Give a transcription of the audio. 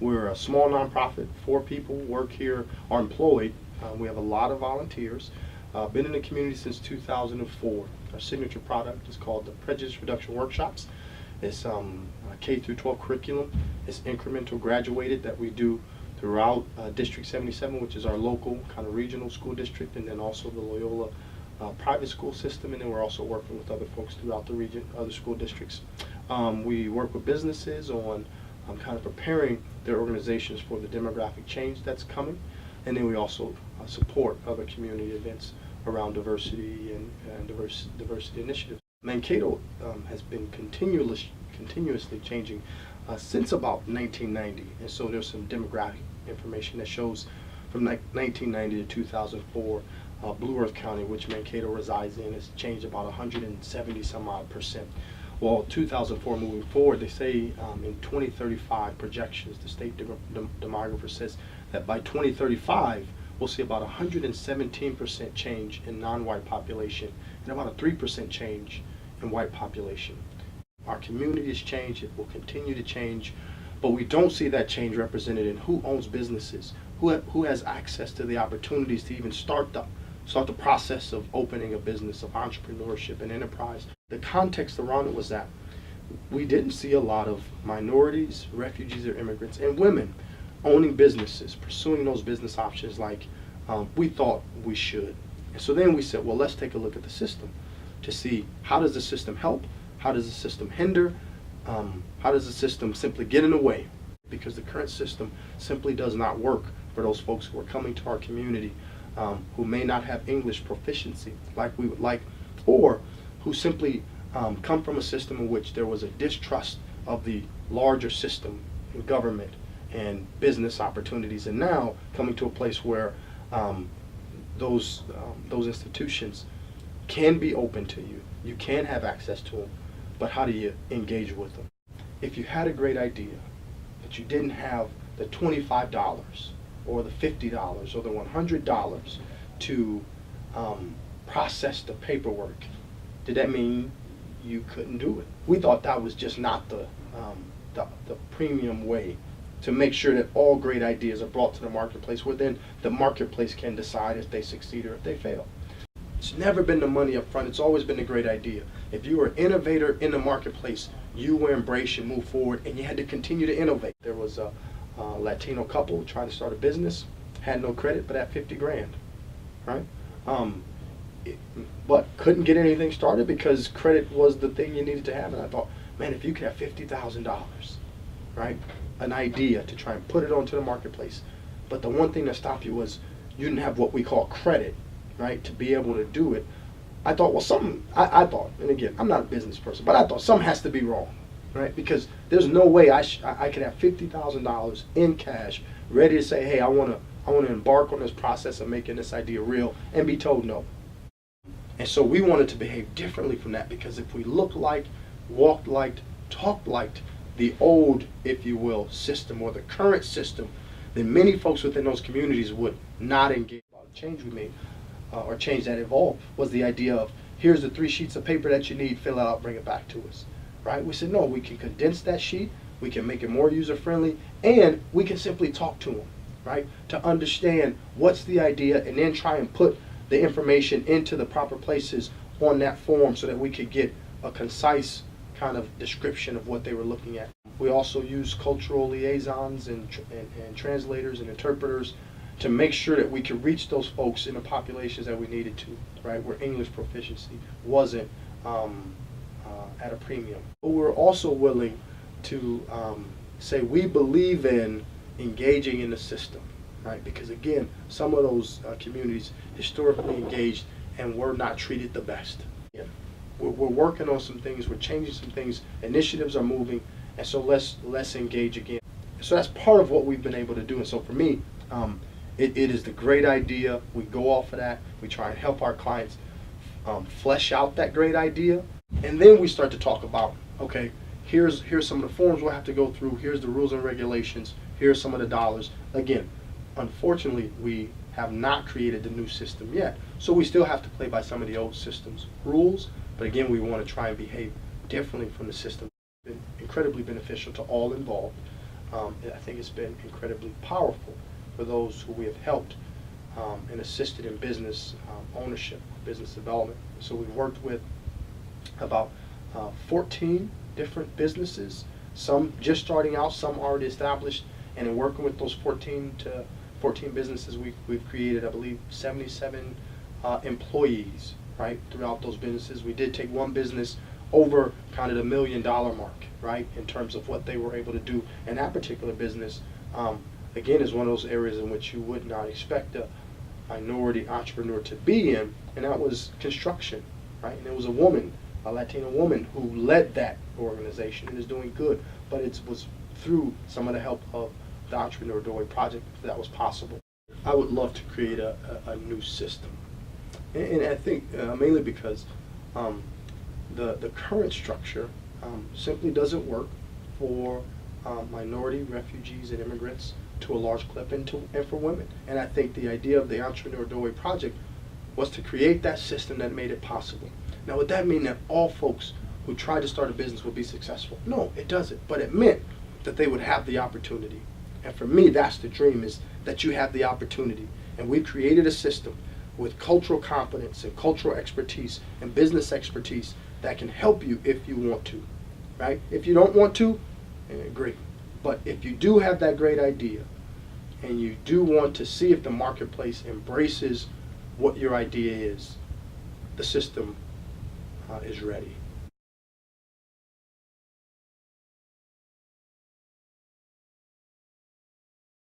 We're a small nonprofit. 4 people work here, are employed. We have a lot of volunteers. Been in the community since 2004. Our signature product is called the Prejudice Reduction Workshops. It's K through 12 curriculum. It's incremental graduated that we do throughout District 77, which is our local kind of regional school district, and then also the Loyola private school system, and then we're also working with other folks throughout the region, other school districts. We work with businesses on kind of preparing their organizations for the demographic change that's coming, and then we also support other community events around diversity and diversity initiatives. Mankato has been continuously changing since about 1990, and so there's some demographic information that shows from 1990 to 2004, Blue Earth County, which Mankato resides in, has changed about 170 some odd percent. Well, 2004 moving forward, they say in 2035 projections, the state demographer says that by 2035 we'll see about 117% change in non-white population and about a 3% change in white population. Our community has changed, it will continue to change, but we don't see that change represented in who owns businesses, who has access to the opportunities to even start the process of opening a business, of entrepreneurship and enterprise. The context around it was that we didn't see a lot of minorities, refugees or immigrants, and women owning businesses, pursuing those business options like we thought we should. And so then we said, well, let's take a look at the system to see how does the system help, how does the system hinder, how does the system simply get in the way, because the current system simply does not work for those folks who are coming to our community who may not have English proficiency like we would like, or who simply come from a system in which there was a distrust of the larger system in government and business opportunities, and now coming to a place where those institutions can be open to you. You can have access to them, but how do you engage with them? If you had a great idea, but you didn't have the $25 or the $50 or the $100 to process the paperwork, did that mean you couldn't do it? We thought that was just not the premium way to make sure that all great ideas are brought to the marketplace, where then the marketplace can decide if they succeed or if they fail. It's never been the money up front, it's always been a great idea. If you were an innovator in the marketplace, you were embraced and moved forward, and you had to continue to innovate. There was a Latino couple trying to start a business, had no credit but had 50 grand, right? But couldn't get anything started because credit was the thing you needed to have. And I thought, man, if you could have $50,000, right, an idea to try and put it onto the marketplace, but the one thing that stopped you was you didn't have what we call credit, right, to be able to do it. I thought, well, something, I thought, and again, I'm not a business person, but I thought something has to be wrong, right? Because there's no way I could have $50,000 in cash ready to say, hey, I want to embark on this process of making this idea real, and be told no. And so we wanted to behave differently from that, because if we looked like, walked like, talked like the old, if you will, system or the current system, then many folks within those communities would not engage. The change we made, or change that evolved, was the idea of, here's the 3 sheets of paper that you need, fill it out, bring it back to us, right? We said, no, we can condense that sheet, we can make it more user-friendly, and we can simply talk to them, right, to understand what's the idea, and then try and put the information into the proper places on that form so that we could get a concise kind of description of what they were looking at. We also use cultural liaisons and translators and interpreters to make sure that we could reach those folks in the populations that we needed to, right, where English proficiency wasn't at a premium. But we're also willing to say we believe in engaging in the system, right, because again, some of those communities historically engaged and were not treated the best. Yeah. We're working on some things, we're changing some things, initiatives are moving, and so let's engage again. So that's part of what we've been able to do. And so for me, it is the great idea. We go off of that. We try and help our clients flesh out that great idea. And then we start to talk about, okay, here's some of the forms we'll have to go through. Here's the rules and regulations. Here's some of the dollars. Again, unfortunately, we have not created the new system yet. So we still have to play by some of the old system's rules. But again, we want to try and behave differently from the system. It's been incredibly beneficial to all involved. I think it's been incredibly powerful for those who we have helped and assisted in business ownership, business development. So we've worked with about 14 different businesses, some just starting out, some already established, and in working with those 14 businesses, we've created, I believe, 77 employees, right, throughout those businesses. We did take one business over kind of the $1 million mark, right, in terms of what they were able to do. And that particular business, again, is one of those areas in which you would not expect a minority entrepreneur to be in, and that was construction, right? And it was a woman, a Latina woman, who led that organization and is doing good. But it was through some of the help of the Entrepreneur Doorway Project that was possible. I would love to create a new system, and I think mainly because the current structure simply doesn't work for minority refugees and immigrants to a large clip, and for women. And I think the idea of the Entrepreneur Doorway Project was to create that system that made it possible. Now, would that mean that all folks who try to start a business would be successful? No, it doesn't. But it meant that they would have the opportunity. And for me, that's the dream, is that you have the opportunity. And we've created a system with cultural competence and cultural expertise and business expertise that can help you if you want to, right? If you don't want to, great. But if you do have that great idea and you do want to see if the marketplace embraces what your idea is, the system is ready.